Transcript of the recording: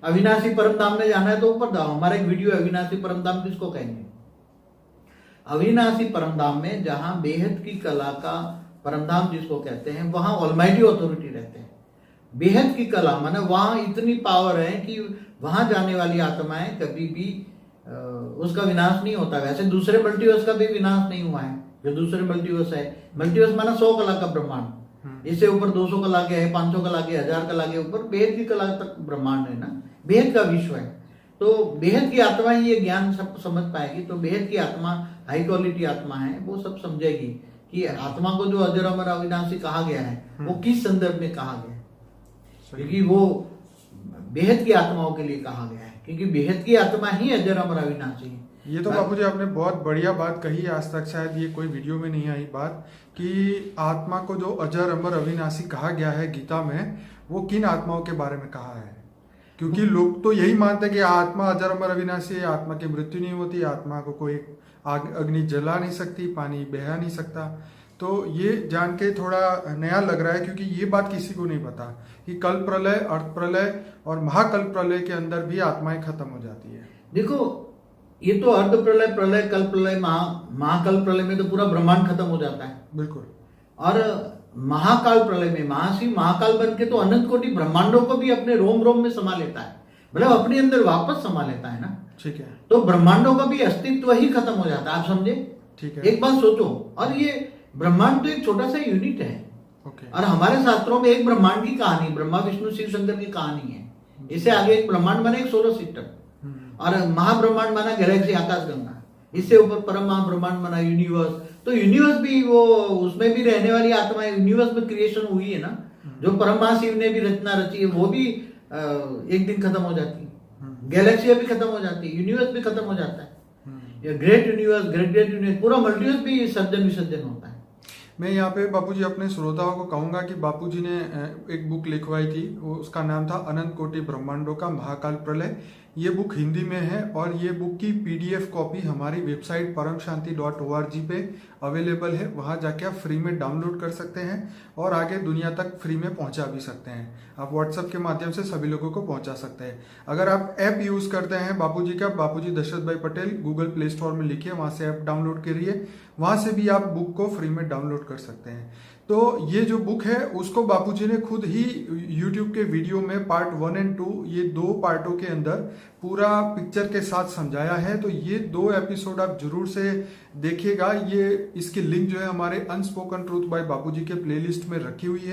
अविनाशी परमधाम में जाना है तो ऊपर जाओ। हमारा एक वीडियो है अविनाशी परमधाम किसको कहेंगे। अविनाशी परमधाम में जहां बेहद की कला का परमधाम जिसको कहते हैं, वहां ऑलमाइटी अथॉरिटी रहते हैं। बेहद की कला माने वहां इतनी पावर है कि वहां जाने वाली आत्माएं कभी भी उसका विनाश नहीं होता। वैसे दूसरे मल्टीवर्स का भी विनाश नहीं हुआ है। जो दूसरे मल्टीवर्स है, मल्टीवर्स माना 100 कला का ब्रह्मांड, इससे ऊपर 200 कला के है, 500 कला के, 1000 कला के ऊपर बेहद की कला तक ब्रह्मांड है ना, बेहद का विश्व है। तो बेहद की आत्मा ही ये ज्ञान सब समझ पाएगी। तो बेहद की आत्मा हाई क्वालिटी आत्मा है, वो सब समझेगी कि आत्मा को जो अजर अमर अविनाशी कहा गया है वो किस संदर्भ में कहा गया है। क्योंकि वो बेहद की आत्माओं के लिए कहा गया है, क्योंकि बेहद की आत्मा ही अजर अमर अविनाशी है। ये तो बापूजी आपने बहुत बढ़िया बात कही। आज तक शायद ये कोई वीडियो में नहीं आई बात कि आत्मा को जो अजर अमर अविनाशी कहा गया है गीता में, वो किन आत्माओं के बारे में कहा है। क्योंकि लोग तो यही मानते हैं कि आत्मा अजर अमर अविनाशी है, आत्मा की मृत्यु नहीं होती, आत्मा को कोई अग्नि जला नहीं सकती, पानी बहा नहीं सकता। तो ये जान के थोड़ा नया लग रहा है, क्योंकि ये बात किसी को नहीं पता कि कल प्रलय, अर्थ प्रलय और महाकल्प प्रलय के अंदर भी आत्माएं खत्म हो जाती है। देखो, ये तो अर्ध प्रलय, प्रलय, कल्प प्रलय, महाकल्प प्रलय में तो पूरा ब्रह्मांड खत्म हो जाता है। बिल्कुल। और महाकाल प्रलय में महाशिव महाकाल बन के तो अनंत कोटि ब्रह्मांडों को भी अपने रोम रोम में समा लेता है, मतलब अपने अंदर वापस समा लेता है ना। ठीक है। तो ब्रह्मांडों का भी अस्तित्व ही खत्म हो जाता है। आप समझे? ठीक है। एक बात सोचो, और ये ब्रह्मांड तो एक छोटा सा यूनिट है। ओके। और हमारे शास्त्रों में एक ब्रह्मांड की कहानी, ब्रह्मा विष्णु शिव शंकर की कहानी है। इससे आगे एक ब्रह्मांड माने एक सोलर सिस्टम, और महाब्रह्मांड माना गैलेक्सी आकाशगंगा, इससे ऊपर परम महाब्रह्मांड माना यूनिवर्स। तो यूनिवर्स भी वो, उसमें भी रहने वाली आत्मा, यूनिवर्स में क्रिएशन हुई है ना, जो परम महाशिव ने भी रचना रची है, वो भी एक दिन खत्म हो जाती है। गैलेक्सी भी खत्म हो जाती है, यूनिवर्स भी खत्म हो जाता है। ग्रेट यूनिवर्स, ग्रेट यूनिवर्स, पूरा मल्टीवर्स भी सर्जन विसर्जन होता है। मैं यहाँ पे बापूजी अपने श्रोताओं को कहूंगा कि बापूजी ने एक बुक लिखवाई थी, उसका नाम था अनंत कोटि ब्रह्मांडों का महाकाल प्रलय। ये बुक हिंदी में है, और ये बुक की PDF कॉपी हमारी वेबसाइट paramshanti.org पे अवेलेबल है। वहाँ जाके आप फ्री में डाउनलोड कर सकते हैं और आगे दुनिया तक फ्री में पहुँचा भी सकते हैं। आप व्हाट्सएप के माध्यम से सभी लोगों को पहुँचा सकते हैं। अगर आप ऐप यूज़ करते हैं बापूजी का, बापूजी दशरथ भाई पटेल, गूगल प्ले स्टोर में लिखिए, वहाँ से ऐप डाउनलोड करिए, वहाँ से भी आप बुक को फ्री में डाउनलोड कर सकते हैं। तो ये जो बुक है उसको बापूजी ने खुद ही YouTube के वीडियो में पार्ट 1 और 2, ये 2 पार्टों के अंदर पूरा पिक्चर के साथ समझाया है। तो ये 2 एपिसोड आप जरूर से देखिएगा। ये इसकी लिंक जो है हमारे अनस्पोकन ट्रूथ बाय बापूजी के प्लेलिस्ट में रखी हुई है।